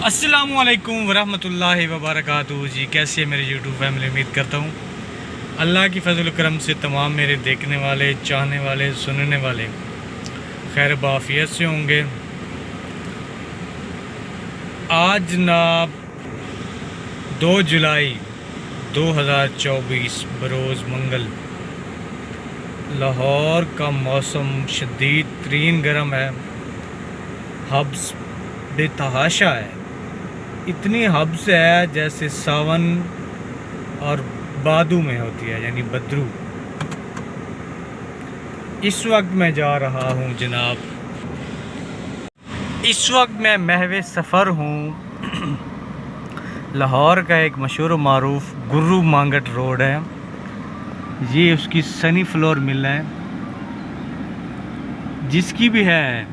अस्सलामु अलैकुम वरहमतुल्लाहि वबरकातुहू। जी कैसी है मेरी यूट्यूब फैमिली। उम्मीद करता हूँ अल्लाह की फजल करम से तमाम मेरे देखने वाले, चाहने वाले, सुनने वाले खैर बाफियत से होंगे। आज जनाब 2 जुलाई 2024 बरोज़ मंगल लाहौर का मौसम शदीद तरीन गर्म है। हब्स बेतहाशा है, इतनी हब्स है जैसे सावन और बादू में होती है, यानी बदरू। इस वक्त मैं जा रहा हूँ जनाब, इस वक्त मैं महवे सफ़र हूँ। लाहौर का एक मशहूर मारूफ गुर्रू मांगट रोड है, ये उसकी सनी फ्लोर मिल है, जिसकी भी है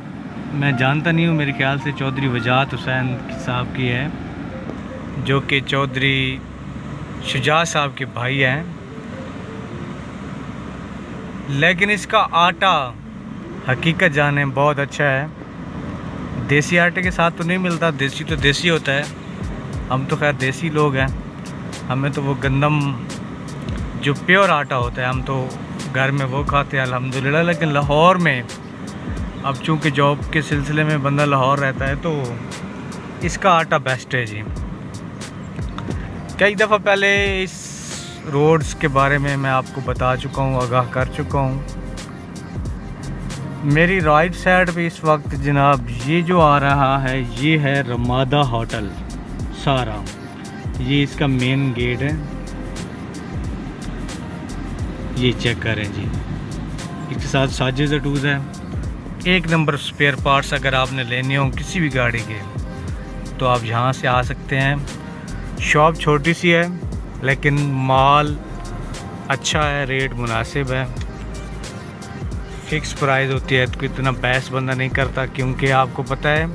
मैं जानता नहीं हूँ। मेरे ख्याल से चौधरी वजाहत हुसैन साहब की है, जो कि चौधरी शुजा साहब के भाई हैं। लेकिन इसका आटा हकीकत जाने बहुत अच्छा है। देसी आटे के साथ तो नहीं मिलता, देसी तो देसी होता है। हम तो खैर देसी लोग हैं, हमें तो वो गंदम जो प्योर आटा होता है हम तो घर में वो खाते हैं अल्हम्दुलिल्लाह। लेकिन लाहौर में अब चूँकि जॉब के सिलसिले में बंदा लाहौर रहता है तो इसका आटा बेस्ट है जी। कई दफ़ा पहले इस रोड्स के बारे में मैं आपको बता चुका हूँ, आगाह कर चुका हूँ। मेरी राइट साइड पे इस वक्त जनाब ये जो आ रहा है ये है रमादा होटल सारा, ये इसका मेन गेट है। ये चेक करें जी, इसके साथ साजिद अटूज़ है। एक नंबर स्पेयर पार्ट्स अगर आपने लेने हो किसी भी गाड़ी के तो आप यहाँ से आ सकते हैं। शॉप छोटी सी है लेकिन माल अच्छा है, रेट मुनासिब है, फ़िक्स प्राइस होती है तो इतना बहस बंदा नहीं करता, क्योंकि आपको पता है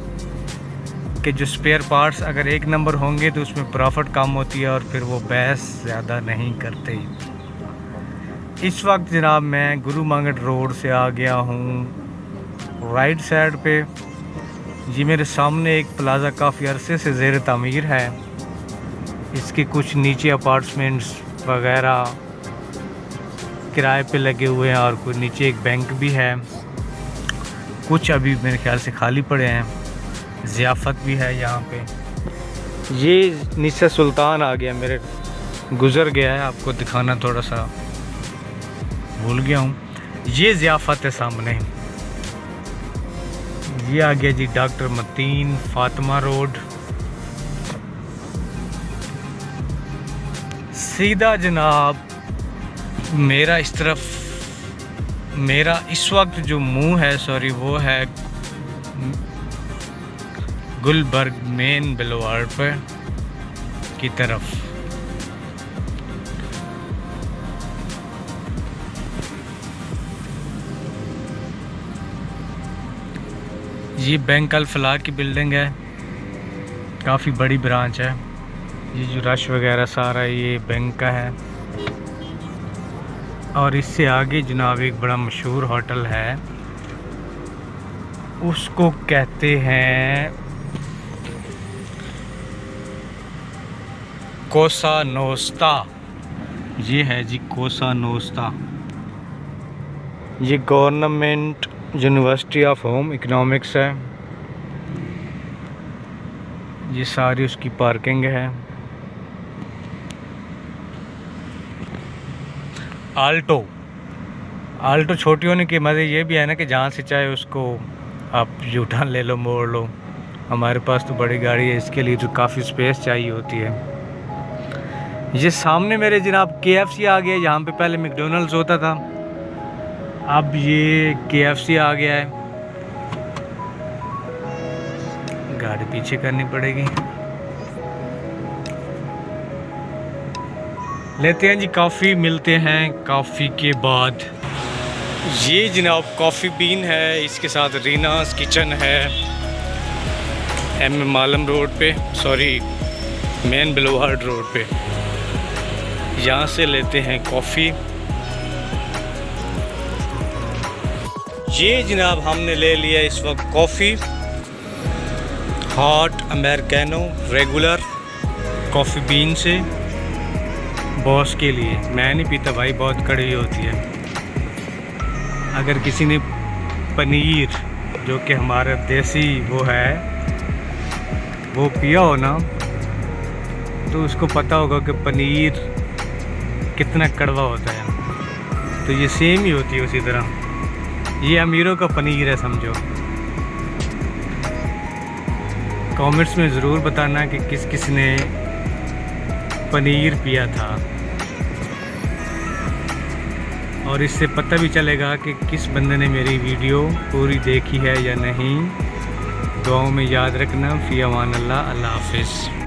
कि जो स्पेयर पार्ट्स अगर एक नंबर होंगे तो उसमें प्रॉफिट कम होती है और फिर वो बहस ज़्यादा नहीं करते। इस वक्त जनाब मैं गुरु मांगट रोड से आ गया हूँ राइट साइड पे। ये मेरे सामने एक प्लाज़ा काफ़ी अरसे से ज़ेर तामीर है, इसके कुछ नीचे अपार्टमेंट्स वगैरह किराए पे लगे हुए हैं और कुछ नीचे एक बैंक भी है, कुछ अभी मेरे ख्याल से खाली पड़े हैं। ज़ियाफ़त भी है यहाँ पे। ये नीचे सुल्तान आ गया, मेरे गुज़र गया है, आपको दिखाना थोड़ा सा भूल गया हूँ। ये ज़ियाफ़त है सामने। ये आ गया जी डॉक्टर मतीन फातिमा रोड। सीधा जनाब मेरा इस तरफ, मेरा इस वक्त जो मुंह है वो है गुलबर्ग मेन बुलेवार्ड पर की तरफ। ये बैंक अल फलाह की बिल्डिंग है, काफ़ी बड़ी ब्रांच है। ये जो रश वगैरह सारा ये बैंक का है। और इससे आगे जनाब एक बड़ा मशहूर होटल है, उसको कहते हैं कोसा नोस्ता। ये है जी कोसा नोस्ता। ये government university of home economics है। ये सारी उसकी पार्किंग है। आल्टो छोटी होने के मज़े ये भी है ना कि जहाँ से चाहे उसको आप यूटर्न ले लो, मोड़ लो। हमारे पास तो बड़ी गाड़ी है, इसके लिए तो काफ़ी स्पेस चाहिए होती है। ये सामने मेरे जनाब KFC आ गया, यहाँ पे पहले मैकडॉनल्ड्स होता था, अब ये KFC आ गया है। गाड़ी पीछे करनी पड़ेगी। लेते हैं जी कॉफ़ी, मिलते हैं कॉफ़ी के बाद। ये जनाब कॉफ़ी बीन है, इसके साथ रीनास किचन है, MM आलम रोड पे, सॉरी मेन बुलेवार्ड रोड पे। यहाँ से लेते हैं कॉफ़ी। ये जनाब हमने ले लिया इस वक्त coffee. Hot americano regular coffee been से बॉस के लिए। मैं नहीं पीता भाई, बहुत कड़वी होती है। अगर किसी ने पनीर जो कि हमारा देसी वो है वो पिया हो ना, तो उसको पता होगा कि पनीर कितना कड़वा होता है। तो ये सेम ही होती है उसी तरह। ये अमीरों का पनीर है समझो। कमेंट्स में ज़रूर बताना कि किस किस ने पनीर पिया था, और इससे पता भी चलेगा कि किस बंदे ने मेरी वीडियो पूरी देखी है या नहीं। दुआओं में याद रखना। फ़ी अमान अल्लाह। अल्लाह हाफ़िज़।